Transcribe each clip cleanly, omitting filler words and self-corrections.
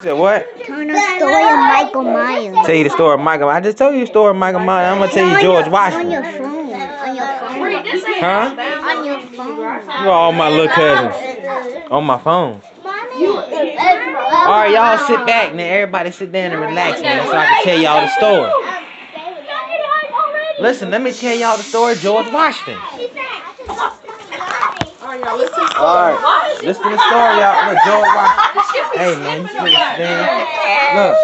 Said what? Tell the story of Michael Myers. Tell you the story of Michael. I just told you the story of Michael Myers. I'm gonna tell you George On Washington. your phone. On your phone. Huh? On your phone. You all my little cousins on my phone. All right, y'all sit back now. Everybody sit down and relax, man, so I can tell y'all the story. Listen, let me tell y'all the story of George Washington. Alright, listen to the story, y'all. Look, George Washington. Hey, man, you sit down. Look,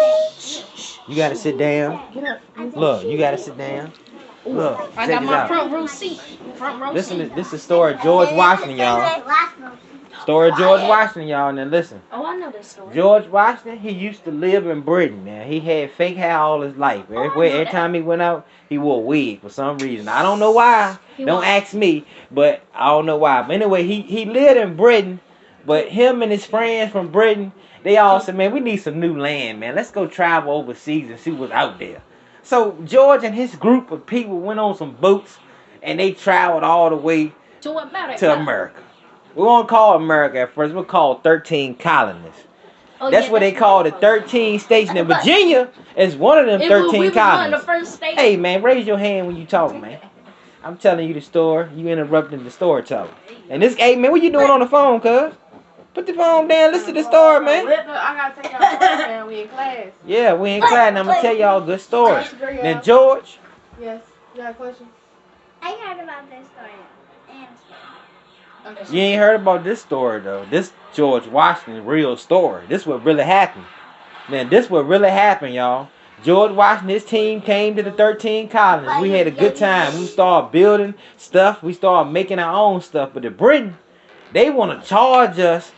you gotta sit down. Look, you gotta sit down. Look, I got my front row seat. Listen, this is the story of George Washington, y'all. Story of George Washington, y'all. Now listen. Oh, I know this story. George Washington, he used to live in Britain. Now he had fake hair all his life. Every time he went out, he wore a wig for some reason. I don't know why. Don't ask me, but I don't know why. But anyway, he lived in Britain. But him and his friends from Britain, they all said, man, we need some new land, man. Let's go travel overseas and see what's out there. So George and his group of people went on some boats, and they traveled all the way To America. We won't call America at first. We'll call 13 colonies. Oh, That's what they call the 13 states. And Virginia is one of them 13 colonies. Hey, man, raise your hand when you talk, man. I'm telling you the story. You interrupting the story talk. And this, hey, man, what you doing on the phone, cuz? Put the phone down. Listen to the story, man. I gotta take y'all to class, man. We in class. Yeah, we in class, and I'm going to tell y'all a good story. Now, George. Yes. You got a question? I heard about this story. Okay. You ain't heard about this story, though. This George Washington real story. This what really happened. Man, this what really happened, y'all. George Washington, his team came to the 13 colonies. We had a good time. We started building stuff. We started making our own stuff. But the Britain, they want to charge us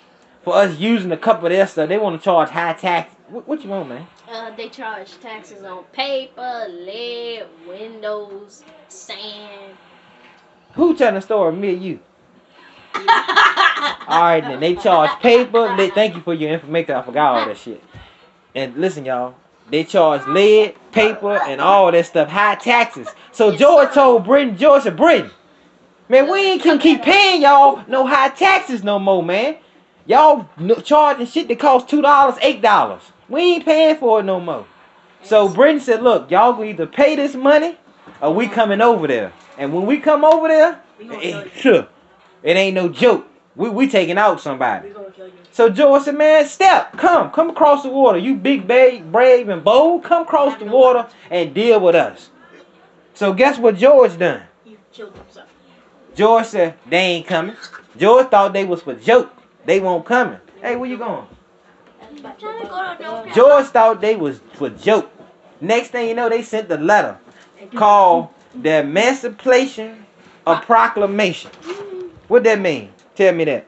for us using a couple of their stuff. They want to charge high tax. What you want, man? They charge taxes on paper, lead, windows, sand. Who telling the story? Me or you? Alright, then they charge paper. Thank you for your information. I forgot all that shit. And listen, y'all, they charge lead, paper, and all that stuff. High taxes. So George told Britain, George said, Britain, man, we ain't can keep paying y'all no high taxes no more, man. Y'all charging shit that costs $2, $8. We ain't paying for it no more. So Britain said, look, y'all gonna either pay this money or we coming over there. And when we come over there, it ain't no joke. We taking out somebody. So George said, man, come across the water. You big, brave, and bold. Come across the water and deal with us. So guess what George done? He killed himself. George said, they ain't coming. George thought they was for joke. They won't coming. Hey, where you going? George thought they was for joke. Next thing you know, they sent the letter called the Emancipation of Proclamation. What that mean? Tell me that.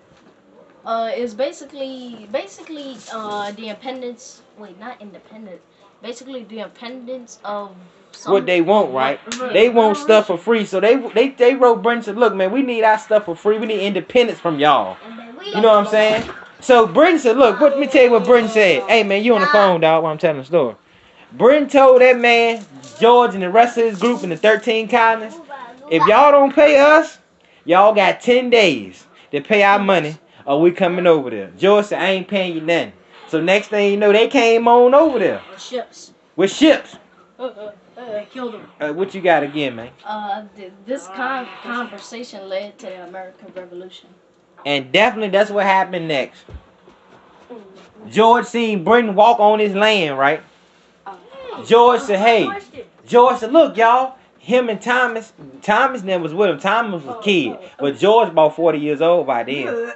It's basically the independence. Wait, not independence. Basically the independence of. What they want, right? They want stuff for free. So they wrote Britain said, look, man, we need our stuff for free. We need independence from y'all. You know what I'm saying? So Britain said, look, let me tell you what Britain said. Hey, man, you on the phone, dog, while I'm telling the story. Britain told that man, George and the rest of his group in the 13 colonies, if y'all don't pay us, y'all got 10 days to pay our money or we coming over there. George said, I ain't paying you nothing. So next thing you know, they came on over there. Ships. With ships. They killed him. What you got again, man? This conversation led to the American Revolution. And definitely that's what happened next. George seen Britain walk on his land, right? George said, hey. George said, look, y'all. Him and Thomas then was with him. Thomas was a kid. But George about 40 years old by then.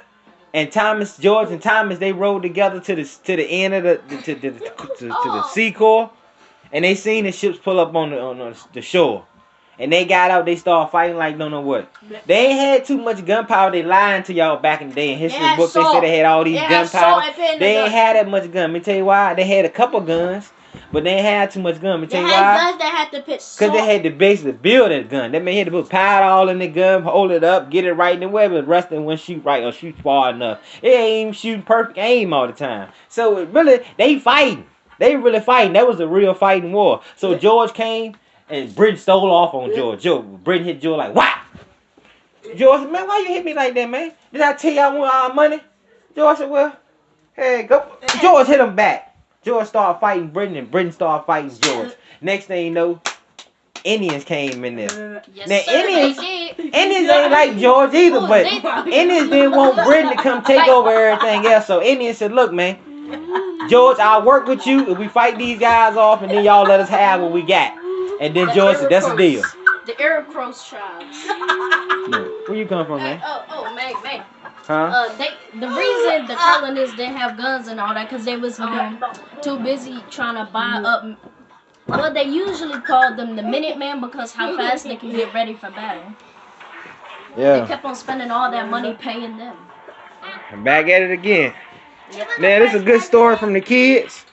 And George and Thomas, they rode together to the end of the sea core. And they seen the ships pull up on the shore. And they got out, they started fighting like don't know what. They ain't had too much gunpowder. They lying to y'all back in the day in history books. They said they had all these gunpowder. They ain't had that much gun. Let me tell you why. They had a couple guns, but they ain't had too much gun. Let me tell you why. Guns that had to put because they had to basically build that gun. That mean, had to put powder all in the gun, hold it up, get it right in the way, but the rest of them wouldn't shoot right or shoot far enough. It ain't even shooting perfect aim all the time. So it really, they fighting. They really fighting. That was a real fighting war. So George came. And Britain stole off on George. Britain hit George like, whack! George said, man, why you hit me like that, man? Did I tell you I want our money? George said, well, hey, go. George hit him back. George started fighting Britain, and Britain started fighting George. Next thing you know, Indians came in there. Yes, Now, sir, Indians- they did. Indians ain't like George either, Ooh, but they- Indians didn't want Britain to come take over everything else. So Indians said, look, man, George, I'll work with you if we fight these guys off, and then y'all let us have what we got. And then George said, that's the deal. The Iroquois tribes. Where you come from, man? Man. Huh? The reason the colonists didn't have guns and all that, because they was too busy trying to buy up. Well, they usually called them the Minutemen because how fast they can get ready for battle. They Yeah. kept on spending all that money paying them. I'm back at it again. Now, this is a good story from the kids.